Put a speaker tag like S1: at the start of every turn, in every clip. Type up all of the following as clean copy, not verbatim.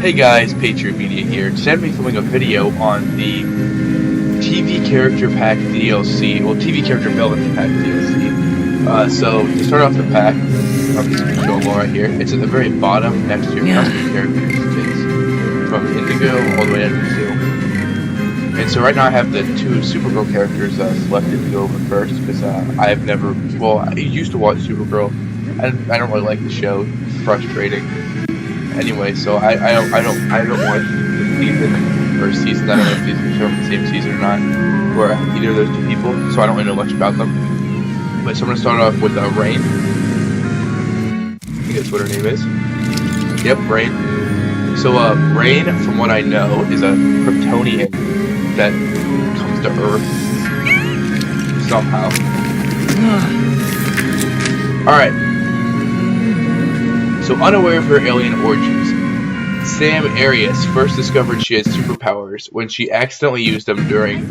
S1: Hey guys, Patriot Media here. Today I'm going to be filming a video on the TV Character Pack DLC, well, TV Character Villain Pack DLC. So, to start off the pack, I'm just going to show them all right here. It's at the very bottom, next to your custom characters. It's from Indigo all the way down to 2. And so right now I have the 2 Supergirl characters selected to go over first, because I've never, well, I used to watch Supergirl. I don't really like the show. It's frustrating. Anyway, so I don't watch the season or seasons. I don't know if these are from the same season or not, or either of those 2 people. So I don't really know much about them. But so I'm gonna start off with Rain. I think that's what her name is. Yep, Rain. So Rain, from what I know, is a Kryptonian that comes to Earth somehow. All right. So, unaware of her alien origins, Sam Arias first discovered she had superpowers when she accidentally used them during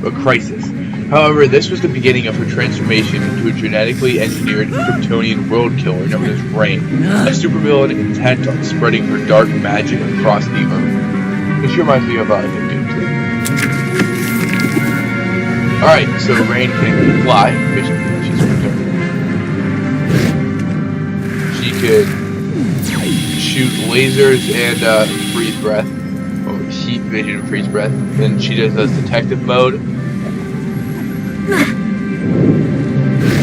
S1: a crisis. However, this was the beginning of her transformation into a genetically engineered Kryptonian world killer known as Rain, a supervillain intent on spreading her dark magic across the Earth. This reminds me of Doomsday. Alright, so Rain can fly, because she's Kryptonian. She could shoot lasers and freeze breath, or heat vision and freeze breath. Then she does detective mode,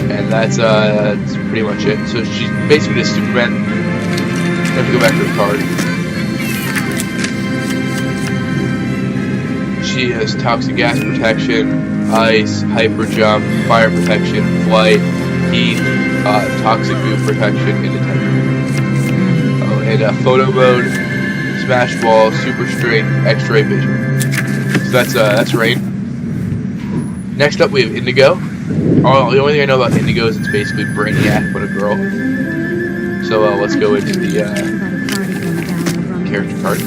S1: and that's pretty much it. So she's basically just Superman. I have to go back to her card. She has toxic gas protection, ice, hyper jump, fire protection, flight, heat, toxic goo protection, and detection. Oh, and photo mode, smash wall, super strength, X-ray vision. So that's Rain. Next up, we have Indigo. The only thing I know about Indigo is it's basically Brainiac, but a girl. So let's go into the character card.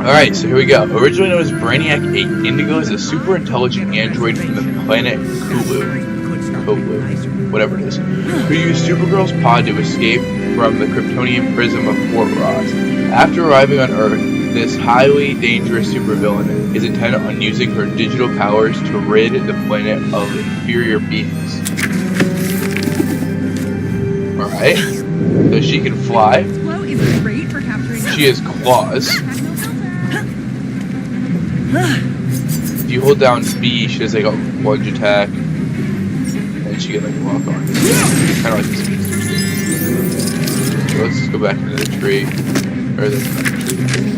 S1: Alright, so here we go. Originally known as Brainiac 8, Indigo is a super intelligent android from the planet Kulu, whatever it is, who used Supergirl's pod to escape from the Kryptonian prism of Fort Ross. After arriving on Earth, this highly dangerous supervillain is intent on using her digital powers to rid the planet of inferior beings. Alright, so she can fly. She has claws. If you hold down B, she does like a lunge attack. She can like walk on. Kind of like this. So let's just go back into the tree. Or the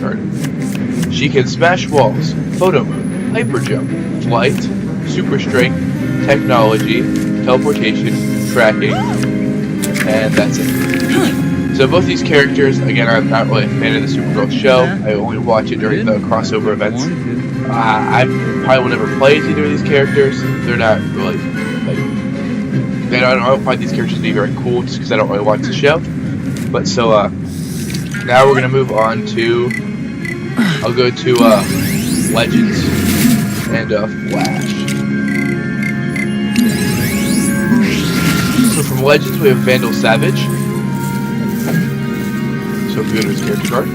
S1: card. She can smash walls, photo mode, hyper jump, flight, super strength, technology, teleportation, tracking, and that's it. So both these characters, again, I'm not really a fan of the Supergirl show. I only watch it during the crossover events. I probably will never play as either of these characters. They're not really like. I don't find these characters to be very cool just because I don't really watch the show. But so, now we're going to move on to, I'll go to, Legends and, Flash. So from Legends we have Vandal Savage. So if we go to his character card.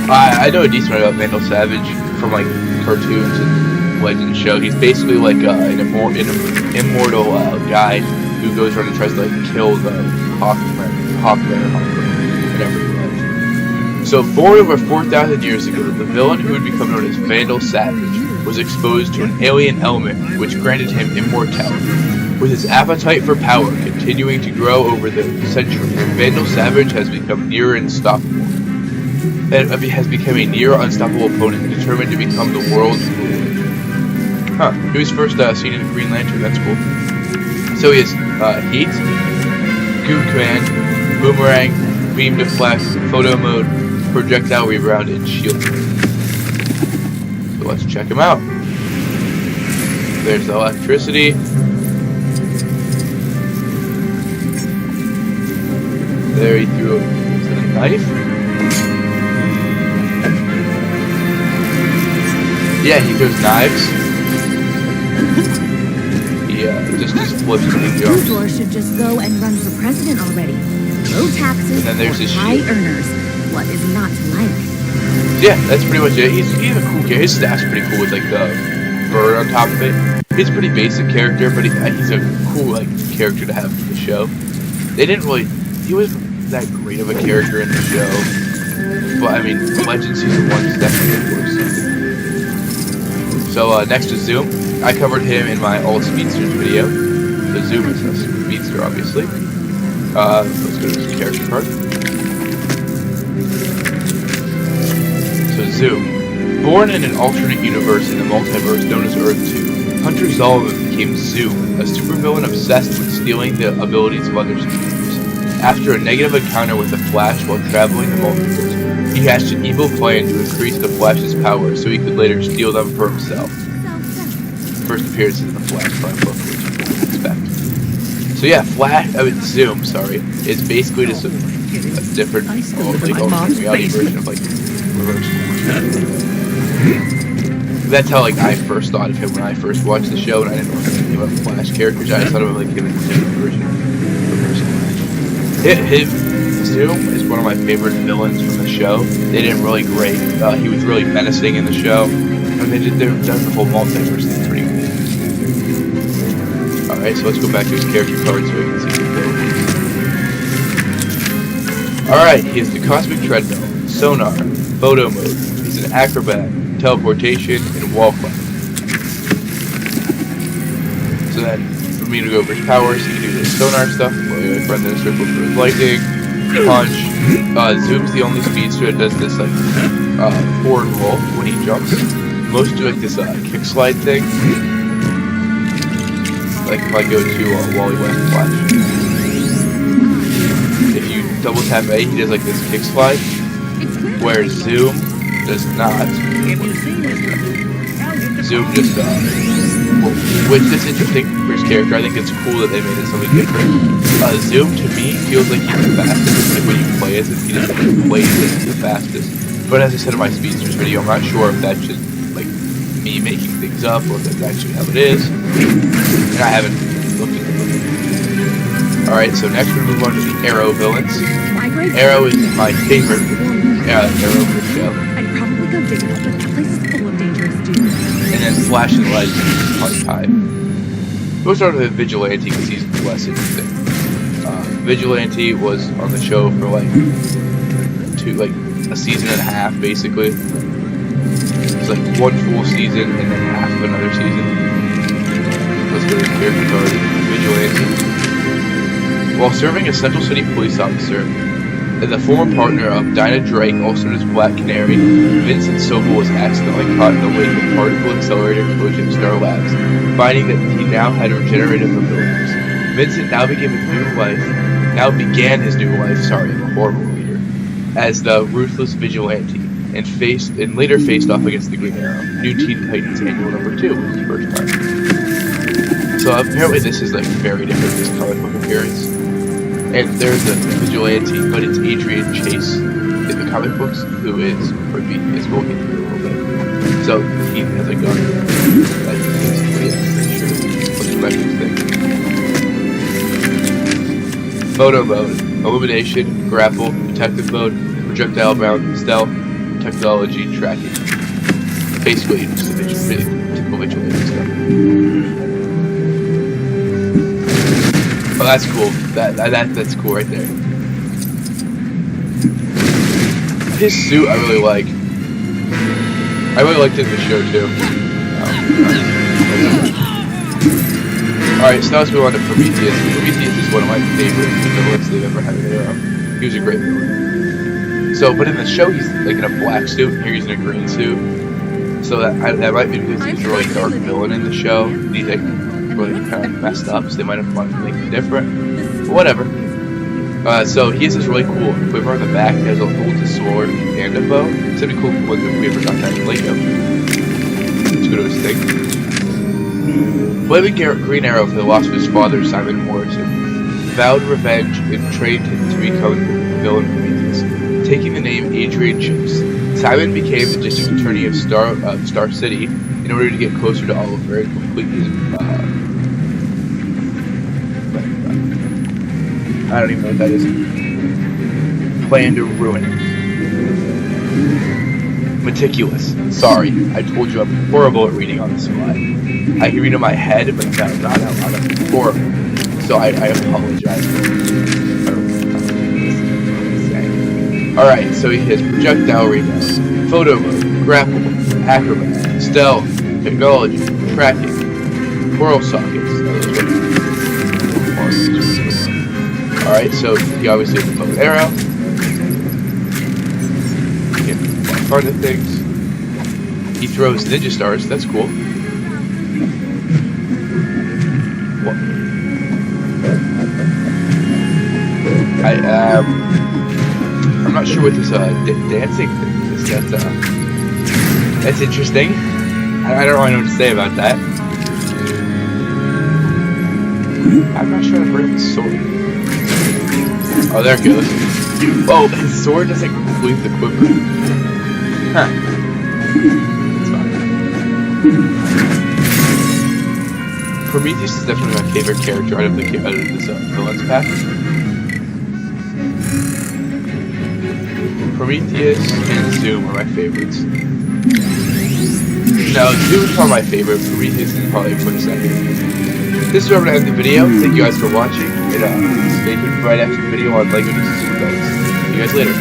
S1: I know a decent amount about Vandal Savage from, like, cartoons and Legends show. He's basically like, an immortal, guy who goes around and tries to like kill the Hawkman, whatever he was. So born over 4,000 years ago, the villain who would become known as Vandal Savage was exposed to an alien element which granted him immortality. With his appetite for power continuing to grow over the centuries, Vandal Savage has become near unstoppable. And has become a near unstoppable opponent determined to become the world's ruler. Huh. He was first seen in Green Lantern, that's cool. So he has Heat, Goo Command, Boomerang, Beam Deflect, Photo Mode, Projectile Rebound, and Shield. So let's check him out. There's the electricity. There he threw a knife. Yeah, he throws knives. Just flips and jumps.
S2: Tudor should just go and run for president already. Low taxes
S1: and then there's his
S2: high
S1: shield.
S2: earners. What is not to like?
S1: Yeah, that's pretty much it. He's a cool character. His staff's pretty cool with like the bird on top of it. He's a pretty basic character, but he's a cool like character to have in the show. They didn't really. He wasn't that great of a character in the show, but I mean, Legend Season 1 is definitely worse. So next is Zoom. I covered him in my All Speedsters video. So Zoom is a speedster, obviously. Let's go to his character card. So Zoom. Born in an alternate universe in the multiverse known as Earth 2, Hunter Zolomon became Zoom, a supervillain obsessed with stealing the abilities of other species. After a negative encounter with the Flash while traveling the multiverse, he hatched an evil plan to increase the Flash's power so he could later steal them for himself. First appearance in the Flash comic book, which you would expect. So yeah, Zoom, is basically just a different, alternate reality version of like reverse. That's how like I first thought of him when I first watched the show, and I didn't know anything about Flash characters. I just thought of like him as a different version of reverse Flash. Zoom is one of my favorite villains from the show. They did really great. He was really menacing in the show. And they've done the whole multiverse thing pretty good. Alright, so let's go back to his character card so we can see the abilities. Alright, he has the Cosmic Treadmill, Sonar, Photo Mode. He's an Acrobat, Teleportation, and Wall Climb. So then, for me to go over his powers, he can do this Sonar stuff, run the circle for his lightning, punch. Zoom's the only speedster that does this like forward roll when he jumps. Most do like this kick slide thing. Like if I go to Wally West Flash. If you double tap A, he does like this kick slide. Whereas Zoom does not. Zoom just which is interesting for his character. I think it's cool that they made it something different. Zoom to me feels like he's the fastest. Like when you play as him, he doesn't play as the fastest. But as I said in my Speedsters video, I'm not sure if that's just like me making things up or if that's actually how it is. And I haven't looked at it. Alright, so next we move on to the Arrow villains. Arrow is my favorite Arrow of the show.
S2: I'd probably go digging up, but that place is full of dangerous dudes.
S1: And then Flash and Legend on Tide. We'll start with Vigilante because he's less interesting. Vigilante was on the show for like a season and a half basically. It's like one full season and then half of another season. Let's go to the character card. Vigilante. While serving as Central City police officer, and the former partner of Dinah Drake, also known as Black Canary, Vincent Sobel was accidentally caught in the wake of particle accelerator explosion at Star Labs, finding that he now had regenerative abilities. Vincent now began his new life, I'm a horrible reader, as the ruthless vigilante, and later faced off against the Green Arrow. New Teen Titans Annual #2 was the first time. So apparently this is like very different from his comic book appearance. And there's a vigilante, but it's Adrian Chase in the comic books, who is going through a little bit. So he has a gun that he takes away, I'm pretty sure. Let's go back to this thing. Photo mode, illumination, grapple, protective mode, projectile bound, stealth, technology, tracking. Basically, just a really typical vigilante stuff. Oh, that's cool. That's cool right there. His suit I really like. I really liked it in the show too. Alright, so now let's move on to Prometheus. Prometheus is one of my favorite villains they've ever had in their own. He was a great villain. So, but in the show he's like in a black suit, and here he's in a green suit. So that might be because he's a really dark villain in the show. He's like really kind of messed up, so they might have wanted to make it different. But whatever. So he has this really cool quiver on the back. He has a holds a sword and a bow. It's gonna be cool when the quiver got that Lego. Let's go to his thing. Blaming Green Arrow for the loss of his father, Simon Morrison, vowed revenge and trained him to become the villain Prometheus. Taking the name Adrian Chase, Simon became the district attorney of Star City in order to get closer to Oliver and complete his I don't even know what that is. Plan to ruin it. Meticulous. Sorry, I told you I'm horrible at reading on the spot. I can read in my head, but not out loud. I'm horrible. So I apologize. Alright, so he has projectile rebound, photo mode, grapple, acrobat, stealth, technology, tracking, coral sockets. Alright, so he obviously has a bow and arrow. He can fly part of things. He throws ninja stars, that's cool. What? I'm not sure what this dancing thing is. That's interesting. I don't really know what to say about that. I'm not sure I've heard of his sword. Oh, there it goes. Oh, his sword doesn't complete the quiver. Huh. That's fine. Prometheus is definitely my favorite character out of this villain's pack. Prometheus and Zoom are my favorites. No, Zoom is probably my favorite. Prometheus is probably a quick second. This is where I'm going to end the video. Thank you guys for watching. And stay tuned right after the video on LEGO DC Super Dolls. See you guys later.